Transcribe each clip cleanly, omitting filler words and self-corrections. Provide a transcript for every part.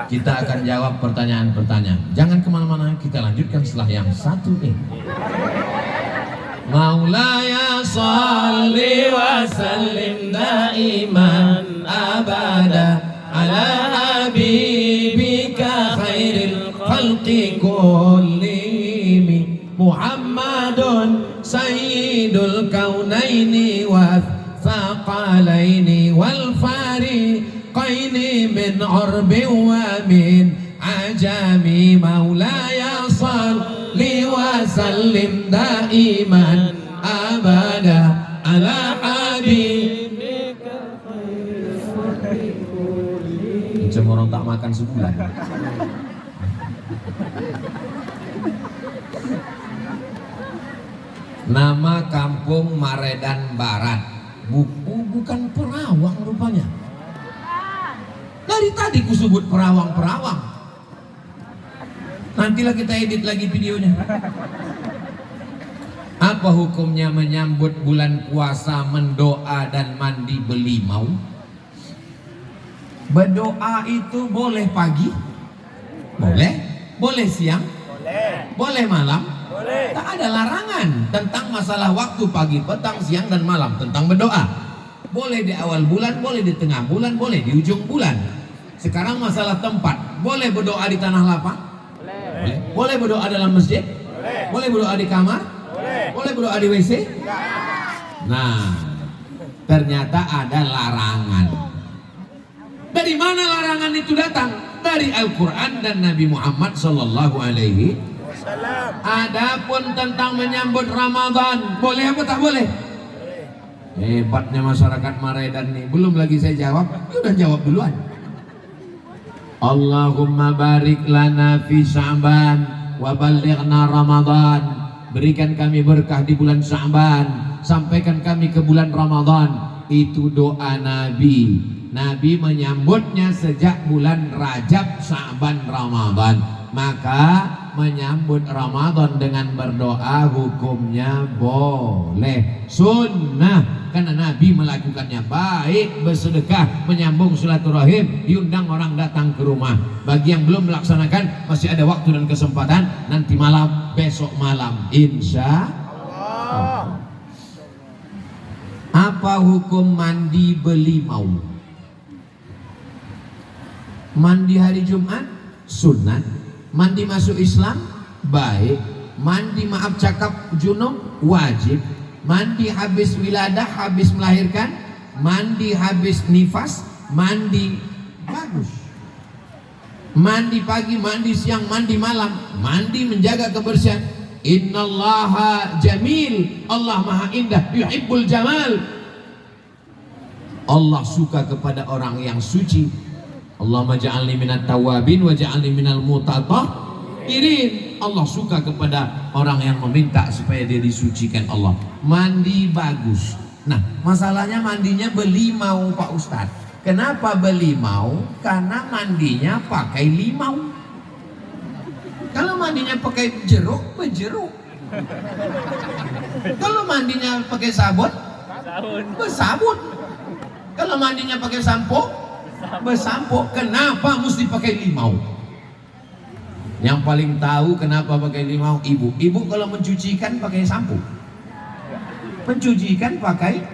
Kita akan jawab pertanyaan-pertanyaan. Jangan kemana-mana, kita lanjutkan setelah yang satu ini. Maulaya salli wa sallim daiman abada ala habibika khairil khalqi kullihim Muhammadun sayyidul kaunaini wa thaqalaini wal fariqaini min urbi wa min ajami maulaya salli wa sallim daiman abada ala habibika khairil khalqi kullihim. Cuma orang tak makan sebulan. Nama kampung Maredan Barat. Bukan Perawang rupanya. Dari tadi ku sebut Perawang. Nantilah kita edit lagi videonya. Apa hukumnya menyambut bulan puasa mendoa dan mandi belimau? Berdoa itu boleh pagi? Boleh. Boleh siang? Boleh malam? Tak ada larangan tentang masalah waktu pagi, petang, siang, dan malam tentang berdoa. Boleh di awal bulan, boleh di tengah bulan, boleh di ujung bulan. Sekarang masalah tempat. Boleh berdoa di tanah lapang? Boleh. Boleh berdoa dalam masjid? Boleh berdoa di kamar? Boleh berdoa di WC? Nah, ternyata ada larangan. Dari mana larangan itu datang? Dari Al-Quran dan Nabi Muhammad Sallallahu Alaihi Wasallam. Adapun tentang menyambut Ramadan, boleh apa tak boleh? Hebatnya masyarakat Maredan nih. Belum lagi saya jawab, udah jawab duluan. Allahumma barik lana fi Sya'ban wa ballighna Ramadan. Berikan kami berkah di bulan Sya'ban, sampaikan kami ke bulan Ramadan. Itu doa Nabi. Nabi menyambutnya sejak bulan Rajab, Sya'ban, Ramadan. Maka menyambut Ramadan dengan berdoa hukumnya boleh, sunnah, karena Nabi melakukannya. Baik bersedekah, menyambung silaturahim, diundang orang datang ke rumah. Bagi yang belum melaksanakan, masih ada waktu dan kesempatan. Nanti malam, besok malam, insya Allah. Apa hukum mandi belimau? Mandi hari Jumat sunat, mandi masuk Islam baik, mandi maaf cakap junub wajib, mandi habis wiladah, habis melahirkan, mandi habis nifas, mandi bagus, mandi pagi, mandi siang, mandi malam, mandi menjaga kebersihan. Innallaha jamil, Allah maha indah, yuhibbul jamal. Allah suka kepada orang yang suci. Allahumma ja'alni minat tawabin wa ja'alni minal mutatahhirin. Allah suka kepada orang yang meminta supaya dia disucikan Allah. Mandi bagus. Nah, masalahnya mandinya belimau Pak Ustadz. Kenapa belimau? Karena mandinya pakai limau. Kalau mandinya pakai jeruk, berjeruk. Kalau mandinya pakai sabun, bersabun. Kalau mandinya pakai sampo, bersampo. Kenapa mesti pakai limau? Yang paling tahu kenapa pakai limau ibu. Ibu kalau mencucikan pakai sampo, mencucikan pakai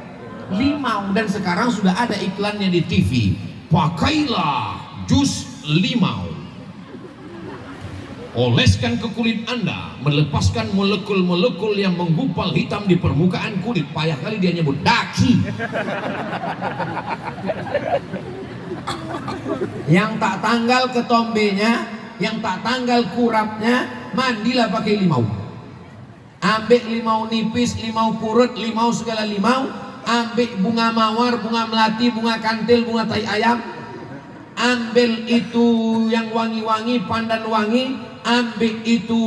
limau. Dan sekarang sudah ada iklannya di TV. Pakailah jus limau, oleskan ke kulit Anda, melepaskan molekul-molekul yang menggumpal hitam di permukaan kulit. Payah kali dia nyebut daki. Yang tak tanggal ketombenya, yang tak tanggal kurapnya, mandilah pakai limau. Ambil limau nipis, limau purut, limau segala limau. Ambil bunga mawar, bunga melati, bunga kantil, bunga tai ayam. Ambil itu yang wangi-wangi, pandan wangi. Ambil itu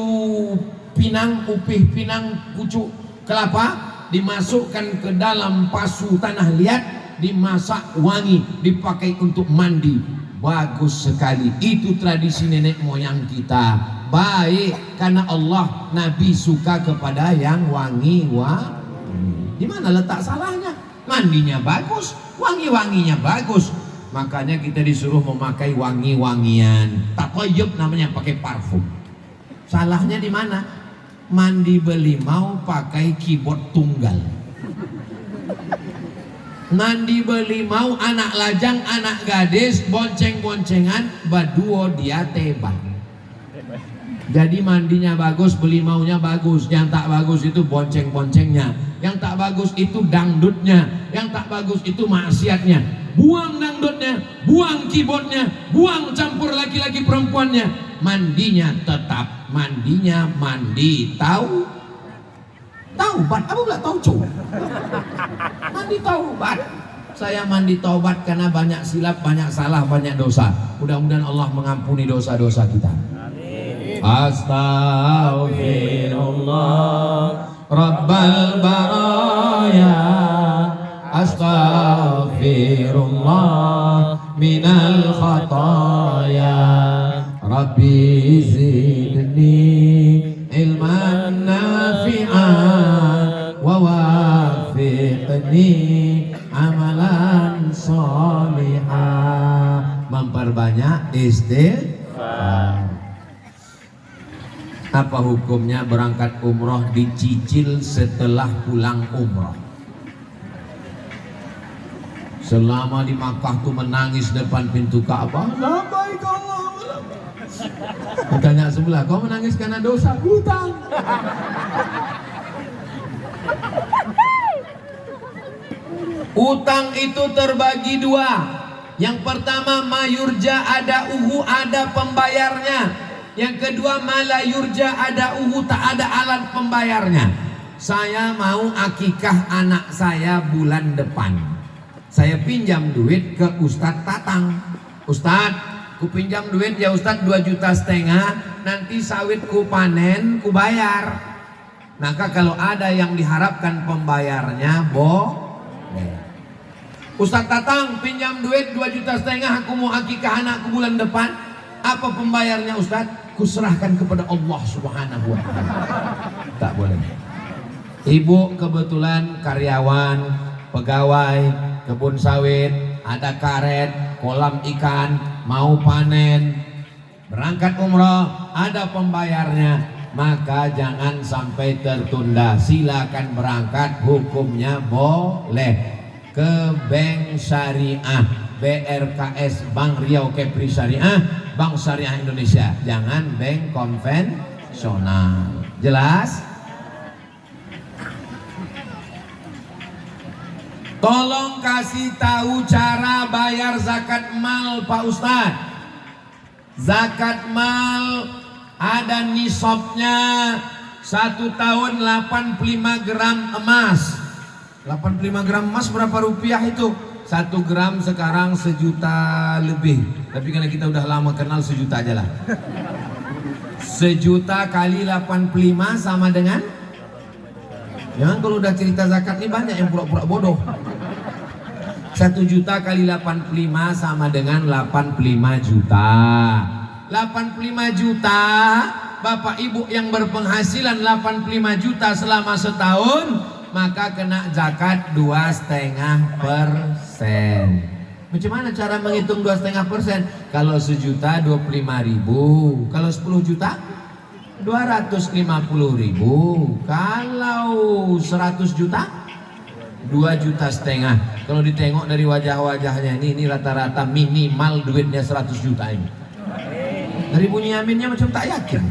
pinang, upih, pinang, pucuk kelapa, dimasukkan ke dalam pasu tanah liat, dimasak wangi, dipakai untuk mandi. Bagus sekali. Itu tradisi nenek moyang kita. Baik, karena Allah, Nabi suka kepada yang wangi-wangi. Di mana letak salahnya? Mandinya bagus, wangi-wanginya bagus. makanya kita disuruh memakai wangi-wangian. Tatoyub namanya, pakai parfum. Salahnya di mana? Mandi belimau pakai keyboard tunggal. Mandi belimau anak lajang, anak gadis, bonceng-boncengan, baduo dia tebak. Jadi mandinya bagus, belimaunya bagus. Yang tak bagus itu bonceng-boncengnya. Yang tak bagus itu dangdutnya. Yang tak bagus itu maksiatnya. Buang dangdutnya, buang keyboardnya, buang campur laki-laki perempuannya. Mandinya tetap, mandinya mandi taubat. Apa pula tauco? Mandi taubat. Saya mandi taubat karena banyak silap, banyak salah, banyak dosa. Mudah-mudahan Allah mengampuni dosa-dosa kita. Astaghfirullah Rabbal baraya, astaghfirullah minal khataya, Rabbi zidni ilman nafi'an wa wafiqni amalan salihah. Memperbanyak istighfar. Apa hukumnya berangkat umroh dicicil setelah pulang umroh? Selama di Makkah tuh menangis depan pintu Ka'bah. Labbaik Allahumma labbaik. Tanya sebelah, kau menangis karena dosa hutang? Utang itu terbagi dua. Yang pertama mayurja ada ada pembayarnya. Yang kedua malayurja ada tak ada alat pembayarnya. Saya mau akikah anak saya bulan depan. Saya pinjam duit ke Ustadz Tatang. Ustadz, ku pinjam duit ya Ustadz 2,5 juta. Nanti sawit ku panen, ku bayar. Maka kalau ada yang diharapkan pembayarnya, boleh. Ustadz Tatang, pinjam duit 2,5 juta, aku mau akikah anakku bulan depan. Apa pembayarnya Ustadz? Kuserahkan kepada Allah Subhanahu wa ta'ala. Tak boleh. Ibu kebetulan karyawan, pegawai, kebun sawit, ada karet, kolam ikan, mau panen, berangkat umroh, ada pembayarnya, maka jangan sampai tertunda. Silakan berangkat, hukumnya boleh. Ke bank syariah, BRKS, Bank Riau Kepri Syariah, Bank Syariah Indonesia, jangan bank konvensional. Jelas? Tolong kasih tahu cara bayar zakat mal Pak Ustadz. Zakat mal ada nisabnya 1 tahun 85 gram emas. 85 gram emas berapa rupiah itu? 1 gram sekarang 1 juta lebih. Tapi karena kita udah lama kenal 1 juta aja lah. 1 juta kali 85 sama dengan? Jangan kalau udah cerita zakat ini banyak yang pura-pura bodoh. 1 juta kali 85 sama dengan 85 juta. 85 juta, Bapak Ibu yang berpenghasilan 85 juta selama setahun, maka kena zakat 2,5%. Macam mana cara menghitung 2,5%? Kalau 1 juta 25.000, kalau 10 juta 250.000, kalau 100 juta 2,5 juta. Kalau ditengok dari wajah-wajahnya ini rata-rata minimal duitnya 100 juta ini. Dari bunyi aminnya macam tak yakin.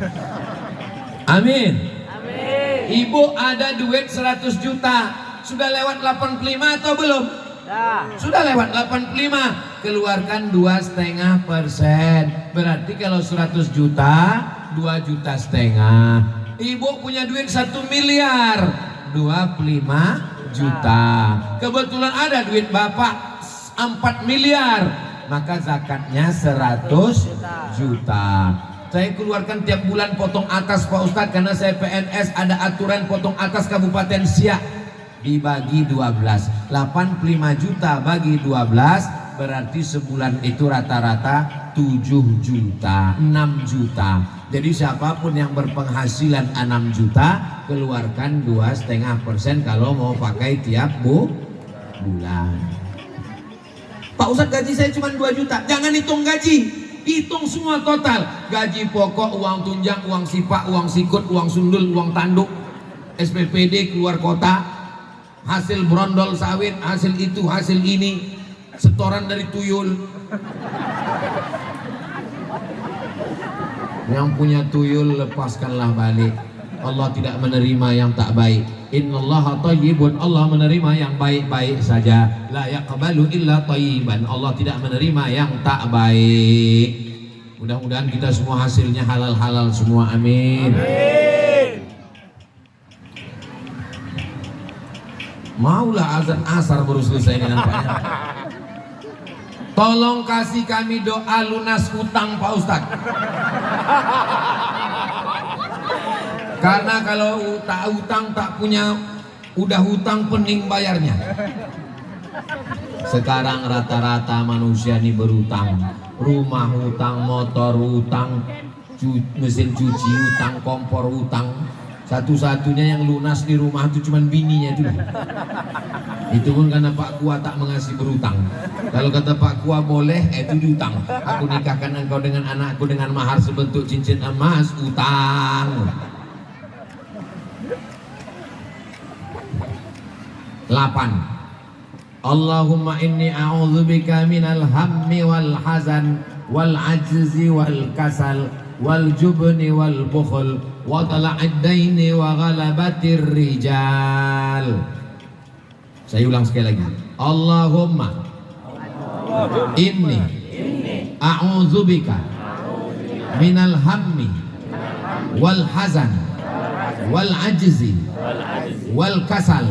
Amin. Ibu ada duit 100 juta, sudah lewat 85 atau belum? Sudah lewat 85, keluarkan 2,5%. Berarti kalau 100 juta 2,5 juta. Ibu punya duit 1 miliar, 25 juta. Kebetulan ada duit bapak 4 miliar, maka zakatnya 100 juta. Saya keluarkan tiap bulan potong atas Pak Ustadz, karena saya PNS, ada aturan potong atas Kabupaten Siak. Dibagi 12, 85 juta bagi 12, berarti sebulan itu rata-rata 7 juta, 6 juta. Jadi siapapun yang berpenghasilan 6 juta, keluarkan 2,5% kalau mau pakai tiap bulan. Pak Ustadz gaji saya cuma 2 juta. Jangan hitung gaji, hitung semua total. Gaji pokok, uang tunjang, uang sipak, uang sikut, uang sundul, uang tanduk, SPPD keluar kota, hasil brondol sawit, hasil itu, hasil ini, setoran dari tuyul. Yang punya tuyul lepaskanlah balik. Allah tidak menerima yang tak baik. Innallaha thayyibun, Allah menerima yang baik-baik saja. La yaqbalu illa thayyiban, Allah tidak menerima yang tak baik. Mudah-mudahan kita semua hasilnya halal-halal semua, amin. Maulah azan asar baru selesai ini nampaknya. Tolong kasih kami doa lunas hutang Pak Ustadz. Karena kalau tak hutang tak punya, udah hutang pening bayarnya. Sekarang rata-rata manusia ini berutang. Rumah hutang, motor hutang, mesin cuci hutang, kompor hutang. Satu-satunya yang lunas di rumah itu cuma bininya dulu. Itu pun karena Pak Kua tak mengasih berutang. Kalau kata Pak Kua boleh, itu diutang. Aku nikahkan engkau dengan anakku dengan mahar sebentuk cincin emas, utang. 8. Allahumma inni a'udzubika minal hammi wal hazan wal ajzi wal kasal wal jubni wal bukhl wa tala'id daini wa ghalabatir rijal. Saya ulang sekali lagi. Allahumma inni a'udzubika minal hammi wal hazan wal ajzi wal kasal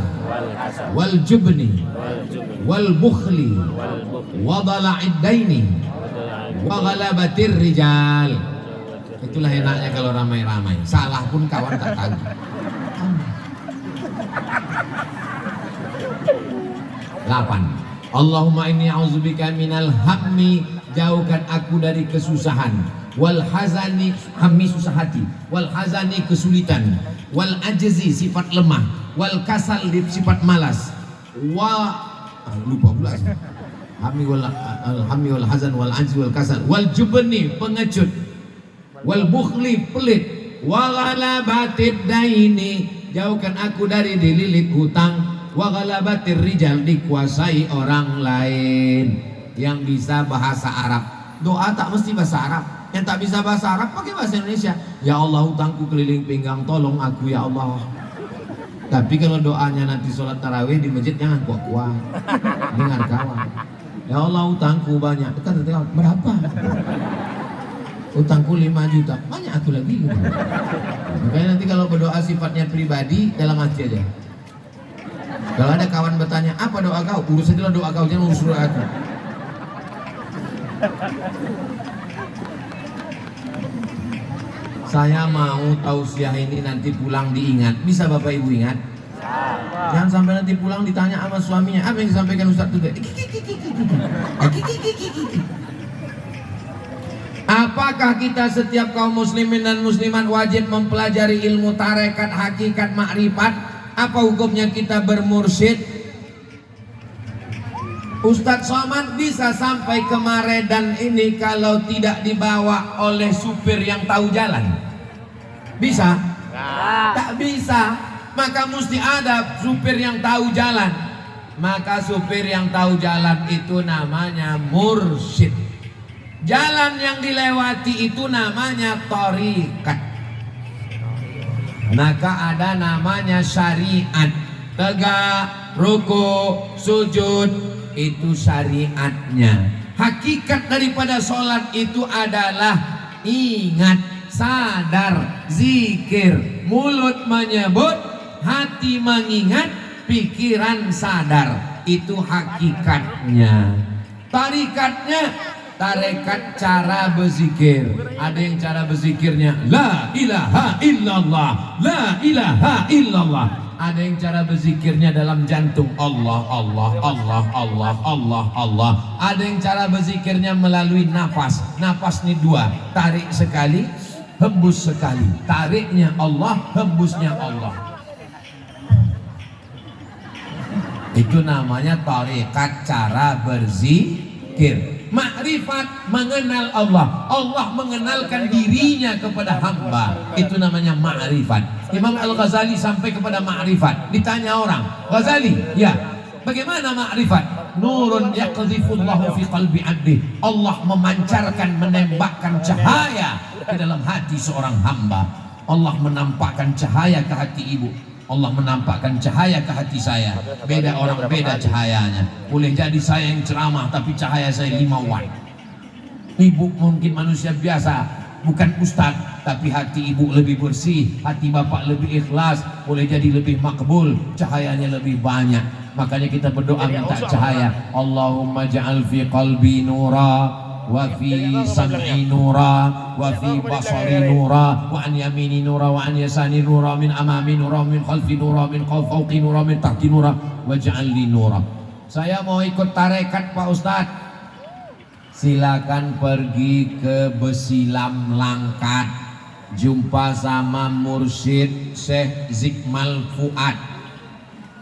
wal jubni wal bukhli wa dhala'id daini wa ghalabatir rijal. Itulah enaknya kalau ramai-ramai. Salah pun kawan tak tahu. 8. Allahumma inni a'udzubika minal hammi, jauhkan aku dari kesusahan, wal hazani, hammi susah hati, wal hazani kesulitan, wal ajzi sifat lemah, wal kasal sifat malas, lupa pula hammi wal hazan wal ajzi wal kasal, wal jubni pengecut, wal bukhli pelit, wa ghalabatid daini, jauhkan aku dari dililit hutang, wa ghalabatir rijal, dikuasai orang lain. Yang bisa bahasa Arab, doa tak mesti bahasa Arab. Yang tak bisa bahasa Arab pakai bahasa Indonesia. Ya Allah, hutangku keliling pinggang, tolong aku ya Allah. Tapi kalau doanya nanti sholat tarawih di masjid jangan kuat-kuat, dengar kawan. Ya Allah, hutangku banyak. Kata kawan, berapa? Hutangku 5 juta. Banyak aku lagi. Makanya nanti kalau berdoa sifatnya pribadi, dalam hati aja. Kalau ada kawan bertanya, apa doa kau? Urus aja doa kau, jangan urus doa aku. Saya mau tausiah ini nanti pulang diingat. Bisa Bapak Ibu ingat? Jangan sampai nanti pulang ditanya sama suaminya, apa yang disampaikan Ustaz itu? Apakah kita setiap kaum muslimin dan muslimat wajib mempelajari ilmu tarekat, hakikat, makrifat? Apa hukumnya kita bermursyid? Ustadz Somad bisa sampai ke Maredan ini kalau tidak dibawa oleh supir yang tahu jalan? Bisa? Tak bisa. Maka mesti ada supir yang tahu jalan. Maka supir yang tahu jalan itu namanya mursyid. Jalan yang dilewati itu namanya thariqat. Maka ada namanya syariat. Tegak, ruku, sujud, itu syariatnya. Hakikat daripada sholat itu adalah ingat, sadar, zikir, mulut menyebut, hati mengingat, pikiran sadar. Itu hakikatnya. Tarikatnya, tarekat cara berzikir. Ada yang cara berzikirnya la ilaha illallah, la ilaha illallah. Ada yang cara berzikirnya dalam jantung Allah, Allah, Allah, Allah, Allah, Allah. Ada yang cara berzikirnya melalui nafas. Nafas ini 2, tarik sekali, hembus sekali. Tariknya Allah, hembusnya Allah. Itu namanya tarekat cara berzikir. berzikir. Ma'rifat, mengenal Allah. Allah mengenalkan dirinya kepada hamba. Itu namanya ma'rifat. Imam Al-Ghazali sampai kepada ma'rifat. Ditanya orang, Ghazali, ya, bagaimana ma'rifat? Nurun yaqdhifullahu fi qalbi 'abdi. Allah memancarkan, menembakkan cahaya ke dalam hati seorang hamba. Allah menampakkan cahaya ke hati ibu. Allah menampakkan cahaya ke hati saya. Beda orang, beda cahayanya. Boleh jadi saya yang ceramah tapi cahaya saya 5 watt. Ibu mungkin manusia biasa, bukan ustadz, tapi hati ibu lebih bersih, hati bapak lebih ikhlas, boleh jadi lebih makbul, cahayanya lebih banyak. Makanya kita berdoa minta cahaya. Allahumma ja'al fi qalbi nura, wa fi sam'i nura, wa fi basari nura, wa an yamini nura, wa an yasani nura, min amami nura, min khalfi nura, min fawqi nura, min tahti nura, wa ja'al li nura. Saya mau ikut tarekat Pak Ustadz. Silakan pergi ke Besilam Langkat, jumpa sama Mursyid Syekh Zikmal Fuad.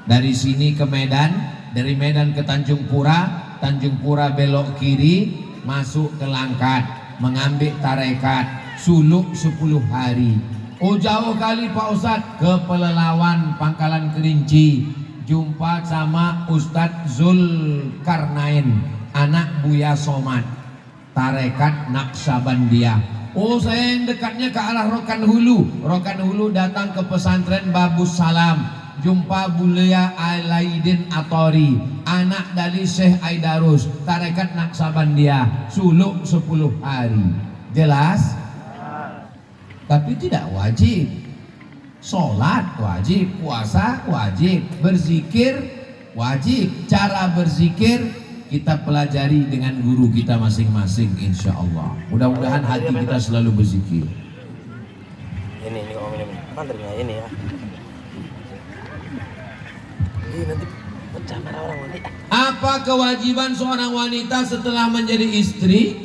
Dari sini ke Medan, dari Medan ke Tanjung Pura, Tanjung Pura belok kiri, masuk ke Langkat, mengambil tarekat, suluk 10 hari. Oh jauh kali Pak Ustadz, ke Pelelawan, Pangkalan Kerinci, jumpa sama Ustadz Zulkarnain, anak Buya Somad, tarekat Naqsabandiyah. Oh saya yang dekatnya ke arah Rokan Hulu. Rokan Hulu datang ke pesantren Babus Salam, jumpa Bulia Alaidin Atori, anak dari Syekh Aidarus, tarekat Naqsabandiyah, suluk 10 hari. Jelas? Tapi tidak wajib. Sholat wajib, puasa wajib, berzikir wajib. Cara berzikir kita pelajari dengan guru kita masing-masing, insya Allah. Mudah-mudahan hati kita selalu berzikir. Ini om ini apa ini ya? Ini nanti pecah marah orang wanita. Apa kewajiban seorang wanita setelah menjadi istri?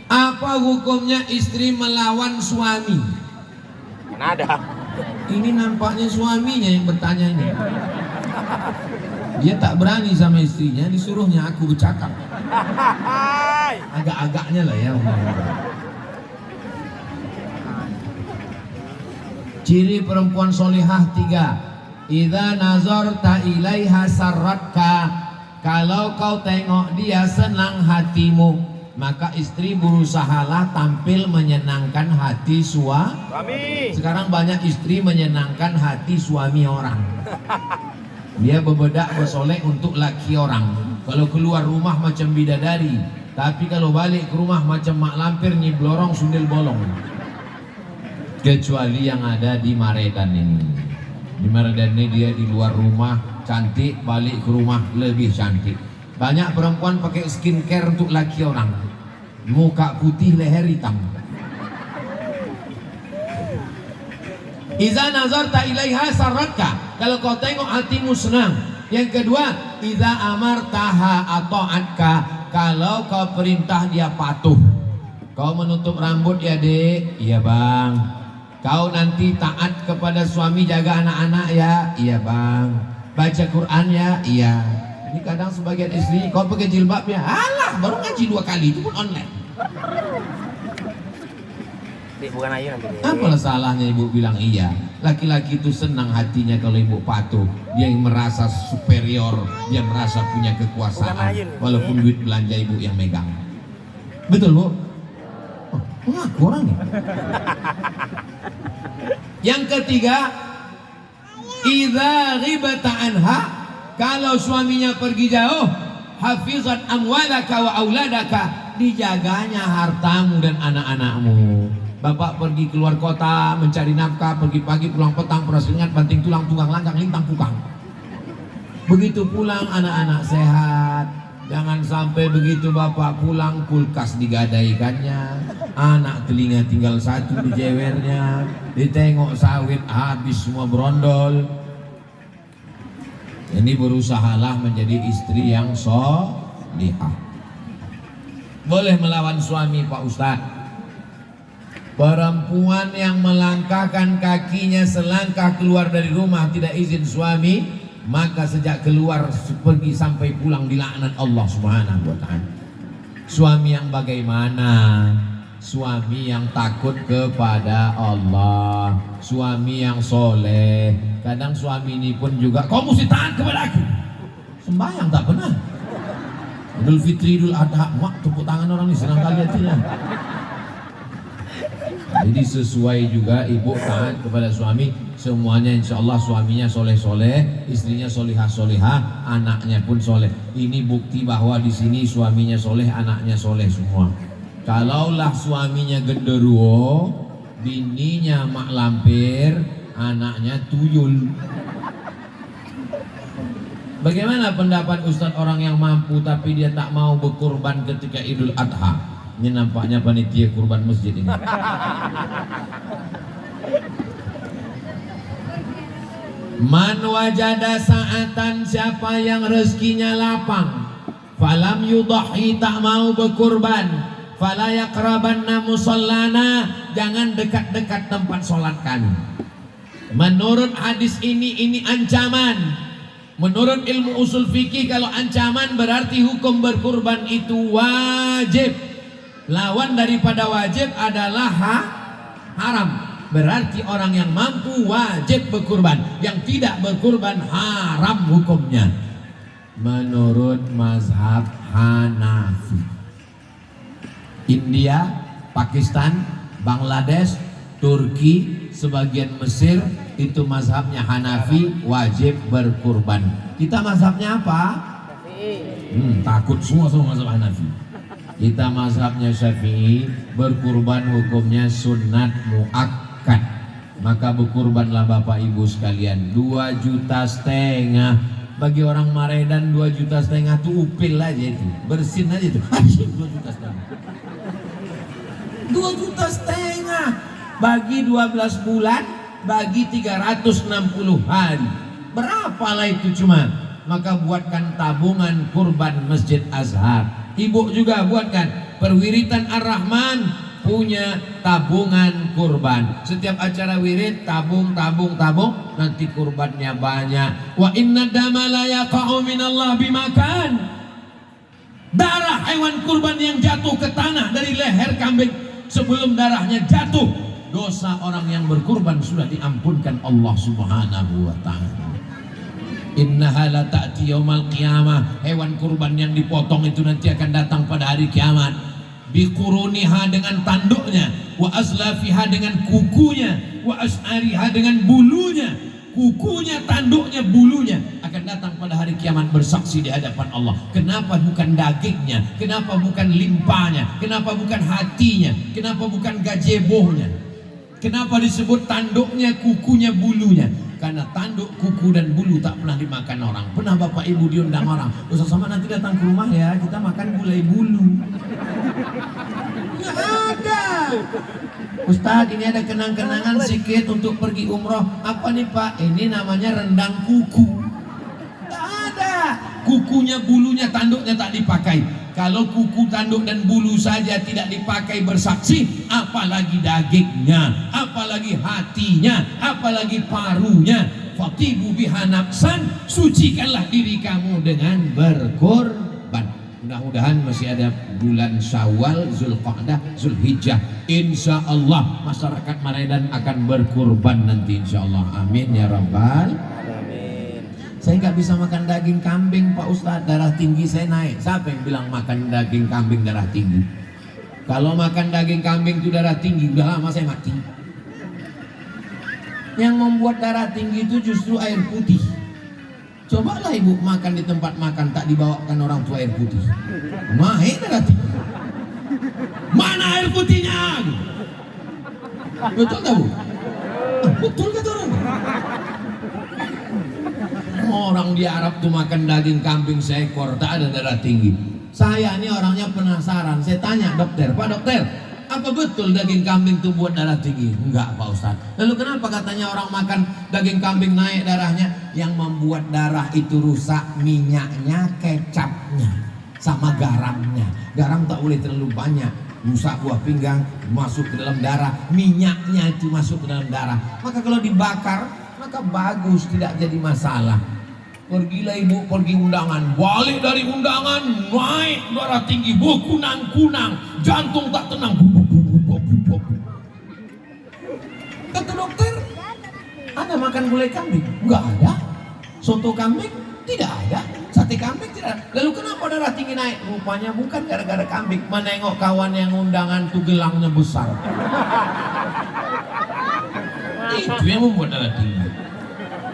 Apa hukumnya istri melawan suami? Mana ada? Ini nampaknya suaminya yang bertanya ini. Dia tak berani sama istrinya, disuruhnya aku bercakap. Agak-agaknya lah ya. Ciri perempuan solihah 3. Idza nazarta ilaiha sarratka. Kalau kau tengok dia senang hatimu, maka istri berusahalah tampil menyenangkan hati suami. Sekarang banyak istri menyenangkan hati suami orang. Dia berbedak bersolek untuk laki orang. Kalau keluar rumah macam bidadari, tapi kalau balik ke rumah macam mak lampir nyiblorong sundel bolong. Kecuali yang ada di Maredan ini. Di Maredan ini dia di luar rumah cantik, balik ke rumah lebih cantik. Banyak perempuan pakai skincare untuk laki orang. Muka putih, leher hitam. Iza nazarta ilaiha sarratka. Kalau kau tengok hatimu senang. Yang kedua, iza amartaha ata'atka. Kalau kau perintah dia patuh. Kau menutup rambut ya dek? Iya bang. Kau nanti taat kepada suami, jaga anak-anak ya? Iya bang. Baca Quran ya? Iya. Ini kadang sebagian istri, kau pakai jilbab ya? Alah, baru ngaji 2 kali, itu pun online. Bukan ayu nanti. Apalah salahnya ibu bilang iya? Laki-laki itu senang hatinya kalau ibu patuh. Dia yang merasa superior, dia merasa punya kekuasaan. Walaupun duit belanja ibu yang megang. Betul bu? Oh, ngaku orang nih. Yang ketiga, idza ghibata anha. Kalau suaminya pergi jauh, hafizat amwalaka wa auladaka. Dijaganya hartamu dan anak-anakmu. Bapak pergi keluar kota mencari nafkah, pergi pagi pulang petang, peras ingat banting tulang, tunggang langgang, lintang pukang. Begitu pulang anak-anak sehat. Jangan sampai begitu bapak pulang kulkas digadaikannya, anak telinga tinggal 1 di jewernya, ditengok sawit habis semua berondol. Ini berusahalah menjadi istri yang solihah. Boleh melawan suami Pak Ustadz. Perempuan yang melangkahkan kakinya selangkah keluar dari rumah tidak izin suami, maka sejak keluar pergi sampai pulang dilaknat Allah Subhanahu wa taala. Suami yang bagaimana? Suami yang takut kepada Allah, suami yang soleh. Kadang suami ini pun juga, kau mesti taat kepada aku. Sembahyang tak pernah. Idul Fitri, Idul Adha, wah tepuk tangan orang ini senang kali hatinya. Jadi sesuai juga ibu taat kepada suami. Semuanya insya Allah suaminya soleh-soleh, istrinya solihah-solihah, anaknya pun soleh. Ini bukti bahwa di sini suaminya soleh, anaknya soleh semua. Kalaulah suaminya genderuwo, bininya mak lampir, anaknya tuyul. Bagaimana pendapat Ustadz orang yang mampu tapi dia tak mau berkurban ketika Idul Adha? Ini nampaknya panitia kurban masjid ini. Man wajada sa'atan, siapa yang rezekinya lapang, falam yudahi, tak mau berkurban, fala yaqrabanna musallana, jangan dekat-dekat tempat sholat kami. Menurut hadis ini ancaman. Menurut ilmu usul fikih, kalau ancaman berarti hukum berkurban itu wajib. Lawan daripada wajib adalah haram. Berarti orang yang mampu wajib berkurban, yang tidak berkurban haram hukumnya. Menurut mazhab Hanafi. India, Pakistan, Bangladesh, Turki, sebagian Mesir itu mazhabnya Hanafi wajib berkurban. Kita mazhabnya apa? Takut semua sama mazhab Hanafi. Kita mazhabnya Syafi'i, berkurban hukumnya sunat muakkad. Maka berkurbanlah Bapak Ibu sekalian. 2,5 juta. Bagi orang Maredan 2,5 juta tuh upil aja itu, bersin aja itu. 2,5 juta. 2,5 juta bagi 12 bulan, bagi 360 hari. Berapalah itu cuma? Maka buatkan tabungan kurban Masjid Azhar. Ibu juga buatkan perwiritan Ar-Rahman, punya tabungan kurban. Setiap acara wirid tabung, nanti kurbannya banyak. Wa inna dama la yaqa'u minallah bimakan. Darah hewan kurban yang jatuh ke tanah dari leher kambing, sebelum darahnya jatuh, dosa orang yang berkurban sudah diampunkan Allah Subhanahu wa taala. Innaha la ta'ti yaumal qiyamah. Hewan kurban yang dipotong itu nanti akan datang pada hari kiamat. Biquruniha, dengan tanduknya, wa azlafiha, dengan kukunya, wa as'ariha, dengan bulunya. Kukunya, tanduknya, bulunya akan datang pada hari kiamat bersaksi di hadapan Allah. Kenapa bukan dagingnya? Kenapa bukan limpahnya? Kenapa bukan hatinya? Kenapa bukan gazebohnya? Kenapa disebut tanduknya, kukunya, bulunya? Karena tanduk, kuku dan bulu tak pernah dimakan orang. Pernah Bapak Ibu diundang orang, Ustaz sama nanti datang ke rumah ya, kita makan gulai bulu. Nggak ada. Ustaz, ini ada kenang-kenangan sedikit untuk pergi umroh. Apa nih Pak? Ini namanya rendang kuku. Tak ada. Kukunya, bulunya, tanduknya tak dipakai. Kalau kuku, tanduk dan bulu saja tidak dipakai bersaksi, apalagi dagingnya, apalagi hatinya, apalagi parunya. Fatibu biha nafsan, sucikanlah diri kamu dengan berkorban. Mudah-mudahan masih ada bulan Syawal, Zulqa'dah, Zulhijjah. Insya Allah masyarakat Maredan akan berkurban nanti insya Allah. Amin ya Rabbal. Saya nggak bisa makan daging kambing Pak Ustadz, darah tinggi saya naik. Siapa yang bilang makan daging kambing darah tinggi? Kalau makan daging kambing itu darah tinggi, udah lama saya mati. Yang membuat darah tinggi itu justru air putih. Cobalah ibu makan di tempat makan, tak dibawakan orang tua air putih, naik darah tinggi. Mana air putihnya? Betul tak Bu? Betul kata orang. Orang di Arab tuh makan daging kambing seekor, tak ada darah tinggi. Saya ini orangnya penasaran, saya tanya dokter, Pak dokter, apa betul daging kambing tuh buat darah tinggi? Enggak Pak Ustadz. Lalu kenapa katanya orang makan daging kambing naik darahnya? Yang membuat darah itu rusak minyaknya, kecapnya, sama garamnya. Garam tak boleh terlalu banyak, rusak buah pinggang, masuk ke dalam darah, minyaknya itu masuk ke dalam darah. Maka kalau dibakar, maka bagus, tidak jadi masalah. Pergilah ibu pergi undangan, balik dari undangan naik darah tinggi, berkunang-kunang, jantung tak tenang. Kata dokter, Anda makan gulai kambing? Enggak ada. Soto kambing? Tidak ada. Sate kambing tidak ada. Lalu kenapa darah tinggi naik? Rupanya bukan gara-gara kambing, menengok kawan yang undangan tuh gelangnya besar. Itu yang membuat darah tinggi.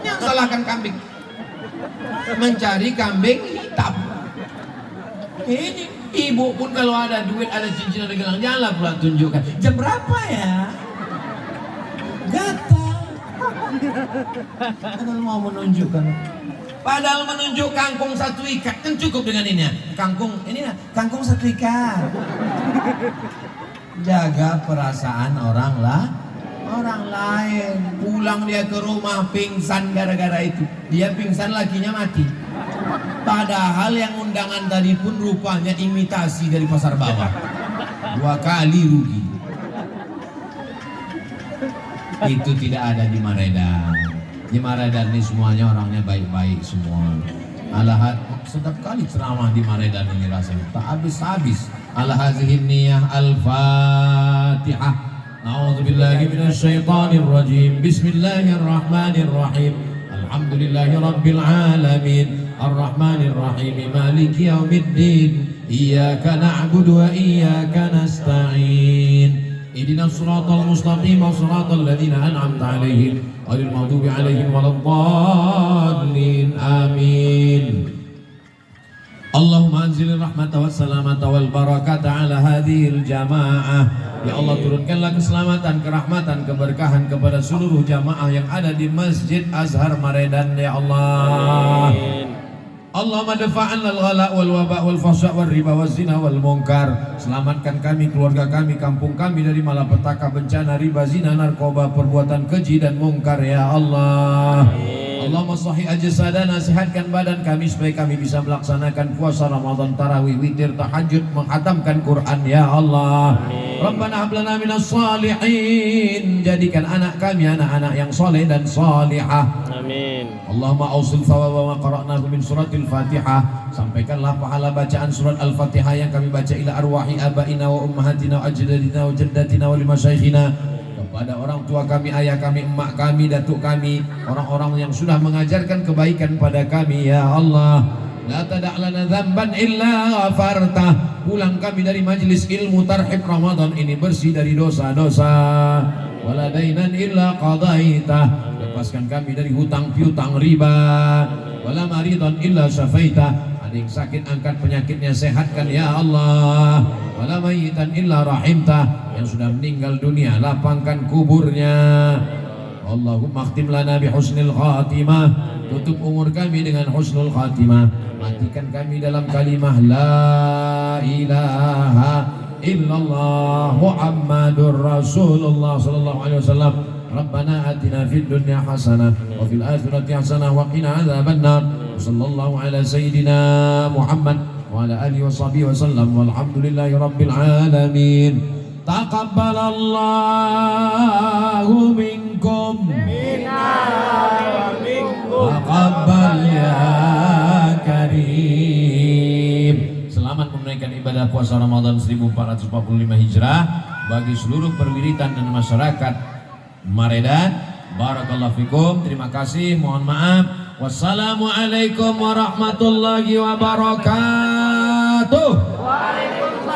Yang salahkan kambing, mencari kambing hitam. Ini ibu pun kalau ada duit, ada cincin, ada gelang, janganlah pula tunjukkan. Jam berapa ya? Gatal. Padahal mau menunjukkan. Padahal menunjuk kangkung satu ikat kan cukup dengan ini ya. Kangkung ini ya, kangkung satu ikat. Jaga perasaan orang lain. Pulang dia ke rumah pingsan gara-gara itu. Dia pingsan, lakinya mati. Padahal yang undangan tadi pun rupanya imitasi dari pasar bawah. 2 kali rugi. Itu tidak ada di Maredan. Di Maredan ini semuanya orangnya baik-baik semua. Alahat sedap kali ceramah di Maredan ini rasanya, tak habis-habis. Ala hazihin niyah al-Fatihah. A'udzubillahi minasyaitonir rajim. Bismillahirrahmanirrahim. Alhamdulillahi rabbil alamin. Arrahmanir rahim. Maliki yaumiddin. Iyyaka na'budu wa iyyaka nasta'in. Ihdinas siratal mustaqim, siratal ladzina an'amta 'alaihim ghairil maghdubi 'alaihim waladdallin. Amin. Allahumma anzil rahmata was salamata wal barakata ala hadhil jamaah. Ya Allah, turunkanlah keselamatan, kerahmatan, keberkahan kepada seluruh jamaah yang ada di Masjid Azhar Maredan ya Allah. Amin. Allahumma dafa'an al-ghala wal waba wal fahsya wal riba wal zina wal munkar. Selamatkan kami, keluarga kami, kampung kami dari malapetaka, bencana, riba, zina, narkoba, perbuatan keji dan munkar ya Allah. Allahumma sahih ajsadana, sehatkan badan kami supaya kami bisa melaksanakan puasa Ramadan, tarawih, witir, tahajud, menghatamkan Quran ya Allah. Rabbana hab lana minas salihin, jadikan anak kami anak-anak yang soleh dan salihah. Amin. Allahumma ausil thawaba ma qara'nahu min suratil Fatihah. Sampaikanlah pahala bacaan surat Al-Fatihah yang kami baca ila arwahi abaina wa ummahatina wa ajdadina wa jaddatina wa limasyayikhina, kepada orang tua kami, ayah kami, emak kami, datuk kami, orang-orang yang sudah mengajarkan kebaikan pada kami ya Allah. La tada' lana dzamban illa ghafartah. Pulang kami dari majlis ilmu tarhib Ramadan ini bersih dari dosa-dosa. Wala dainan illa qadaitah. Lepaskan kami dari hutang piutang riba. Wala maridan illa syafaitah. Ada yang sakit, angkat penyakitnya, sehatkan ya Allah. Wala mayitan illa rahimtah. Yang sudah meninggal dunia, lapangkan kuburnya. Allahumma akhtim lana bi husnil khatimah. Tutup umur kami dengan husnul khatimah. Matikan kami dalam kalimah la ilaha illallah Muhammadur Rasulullah sallallahu alaihi wasallam. Rabbana atina fid dunya hasanah wa fil akhirati hasanah wa qina adzabannar. Sallallahu ala sayyidina Muhammad wa ala alihi washabihi wasallam walhamdulillahi rabbil alamin. Taqabbalallahu minkum minna wa minkum. Taqabbal ya karim. Selamat menunaikan ibadah puasa Ramadan 1445 Hijrah bagi seluruh perwiritan dan masyarakat Maredan. Barakallahu fikum. Terima kasih, mohon maaf. Wassalamualaikum warahmatullahi wabarakatuh.